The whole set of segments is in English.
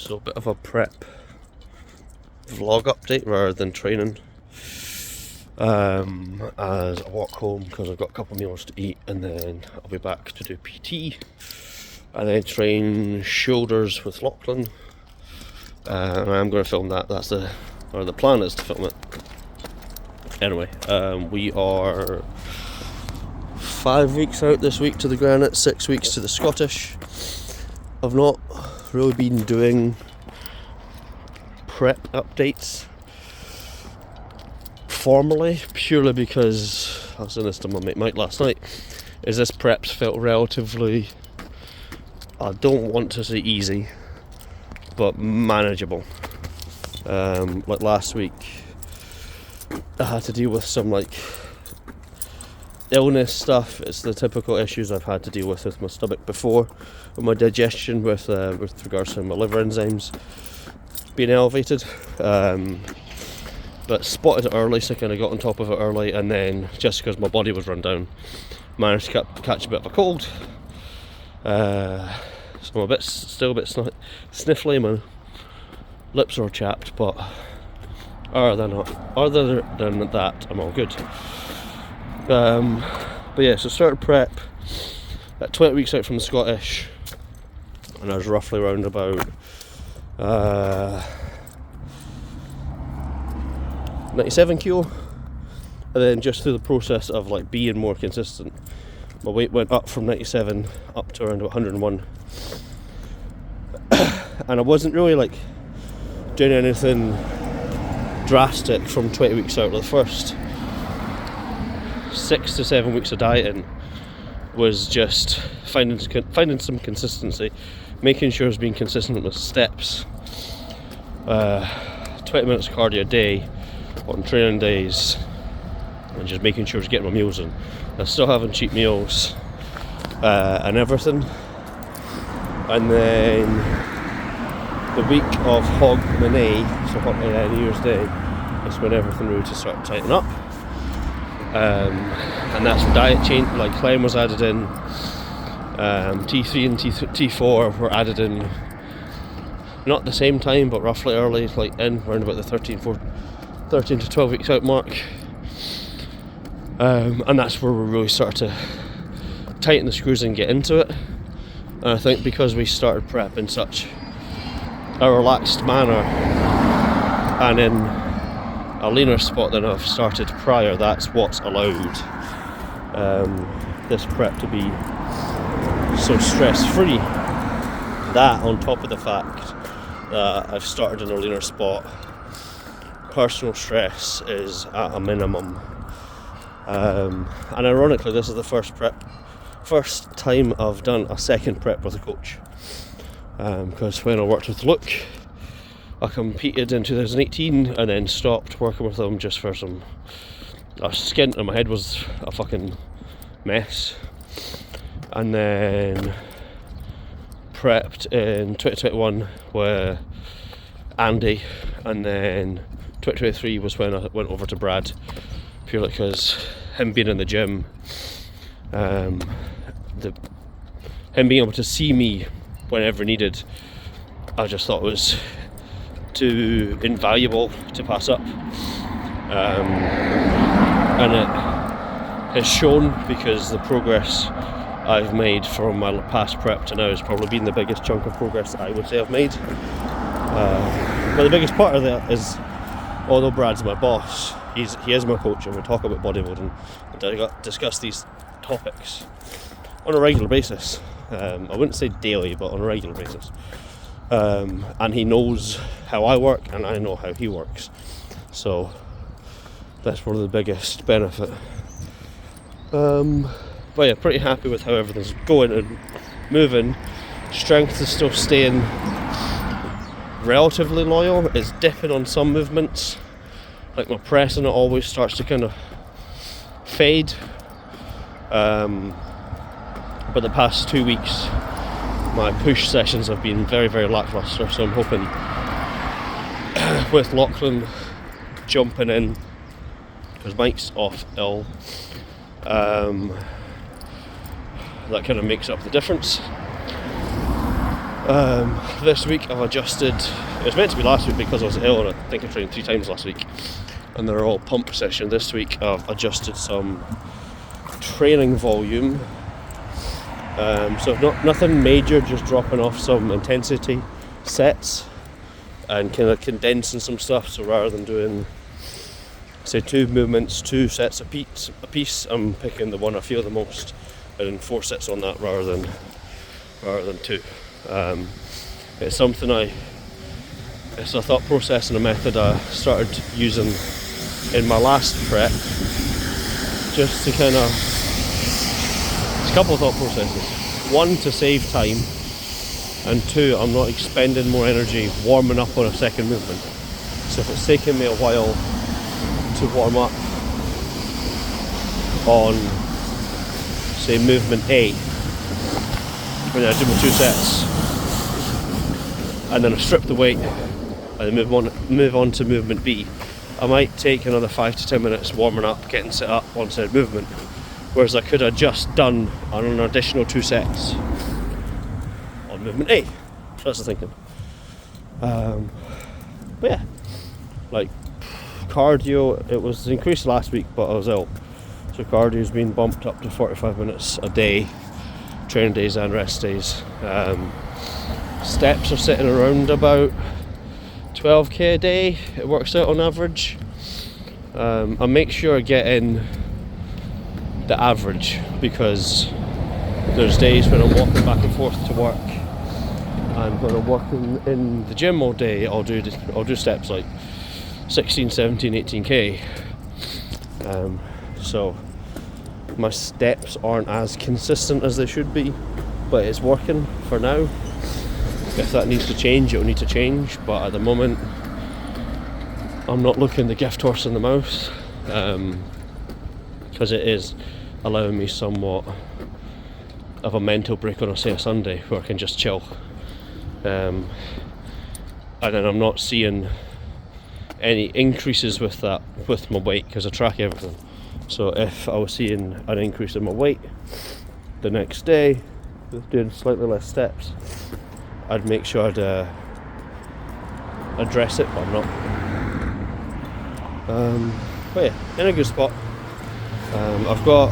So a bit of a prep vlog update rather than training. As I walk home because I've got a couple of meals to eat, and then I'll be back to do PT and then train shoulders with Lachlan. And I'm going to film that. The plan is to film it. Anyway, we are 5 weeks out this week to the Granite, 6 weeks to the Scottish. I've not really been doing prep updates formally, purely because I was saying this to my mate Mike last night, is this prep's felt relatively, I don't want to say easy, but manageable. Like last week I had to deal with some illness stuff. It's the typical issues I've had to deal with my stomach before, with my digestion, with regards to my liver enzymes being elevated. But spotted it early, so I kind of got on top of it early, and then just because my body was run down, managed to catch a bit of a cold. So I'm still a bit sniffly, my lips are chapped, but other than that, I'm all good. But yeah, so started prep at 20 weeks out from the Scottish, and I was roughly around about 97 kilo, and then just through the process of being more consistent, my weight went up from 97 up to around 101. And I wasn't really doing anything drastic from 20 weeks out. The first 6 to 7 weeks of dieting was just finding some consistency, making sure I was being consistent with steps, 20 minutes of cardio a day on training days, and just making sure I was getting my meals in. I still having cheat meals and everything. And then the week of Hogmanay, so New Year's Day, is when everything really to start tightening up. And that's the diet change. Climb was added in, T3 and T4 were added in, not at the same time, but roughly early, in around about the 13 to 12 weeks out mark. And that's where we really started to tighten the screws and get into it. And I think because we started prep in such a relaxed manner and in a leaner spot than I've started prior, that's what's allowed this prep to be so stress-free. That, on top of the fact that I've started in a leaner spot, personal stress is at a minimum. And ironically, this is the first time I've done a second prep with a coach. Because when I worked with Luke, I competed in 2018 and then stopped working with him just for a skint, and my head was a fucking mess. And then prepped in 2021 with Andy, and then 2023 was when I went over to Brad, purely because him being in the gym, him being able to see me whenever needed, I just thought it was too invaluable to pass up. And it has shown, because the progress I've made from my past prep to now has probably been the biggest chunk of progress I would say I've made. But the biggest part of that is, although Brad's my boss, he is my coach, and we talk about bodybuilding and discuss these topics on a regular basis. I wouldn't say daily, but on a regular basis. And he knows how I work, and I know how he works. So that's one of the biggest benefit. But yeah, pretty happy with how everything's going and moving. Strength is still staying relatively loyal. It's dipping on some movements. My press and it always starts to kind of fade. But the past 2 weeks, my push sessions have been very, very lackluster, so I'm hoping with Lachlan jumping in, because Mike's off ill, that kind of makes up the difference. This week I've adjusted. It was meant to be last week because I was ill, and I think I trained 3 times last week, and they're all pump session. This week I've adjusted some training volume. So nothing major, just dropping off some intensity sets and kind of condensing some stuff. So rather than doing, say, 2 movements, 2 sets a piece, I'm picking the one I feel the most and then 4 sets on that rather than 2. It's something it's a thought process and a method I started using in my last prep, just to kind of, it's a couple of thought processes. 1, to save time, and 2, I'm not expending more energy warming up on a second movement. So if it's taking me a while to warm up on, say, movement A, when I do my 2 sets, and then I strip the weight and then move on to movement B, I might take another 5 to 10 minutes warming up, getting set up on said movement, whereas I could have just done an additional 2 sets on movement A. So that's the thinking. But yeah, like cardio, it was increased last week, but I was ill, so cardio's been bumped up to 45 minutes a day, training days and rest days. Steps are sitting around about 12k a day, it works out on average. I make sure I get in the average, because there's days when I'm walking back and forth to work, and when I'm working in the gym all day, I'll do steps like 16, 17, 18k. So my steps aren't as consistent as they should be, but it's working for now. If that needs to change, it'll need to change, but at the moment I'm not looking the gift horse in the mouth, because it is allowing me somewhat of a mental break on, say, a Sunday, where I can just chill, and then I'm not seeing any increases with my weight, because I track everything. So if I was seeing an increase in my weight the next day with doing slightly less steps, I'd make sure I'd address it, but I'm not. But yeah, in a good spot. I've got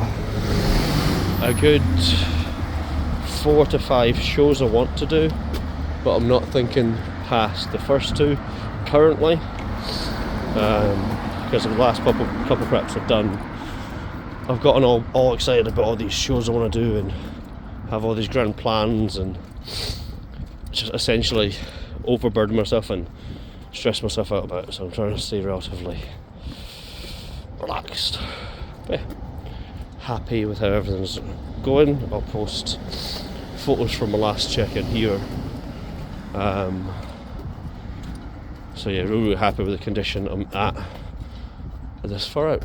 a good 4 to 5 shows I want to do, but I'm not thinking past the first 2 currently, because of the last couple preps I've done. I've gotten all excited about all these shows I want to do and have all these grand plans, and just essentially overburden myself and stress myself out about it. So I'm trying to stay relatively relaxed. But yeah, happy with how everything's going. I'll post photos from my last check-in here. So yeah, really happy with the condition I'm at this far out.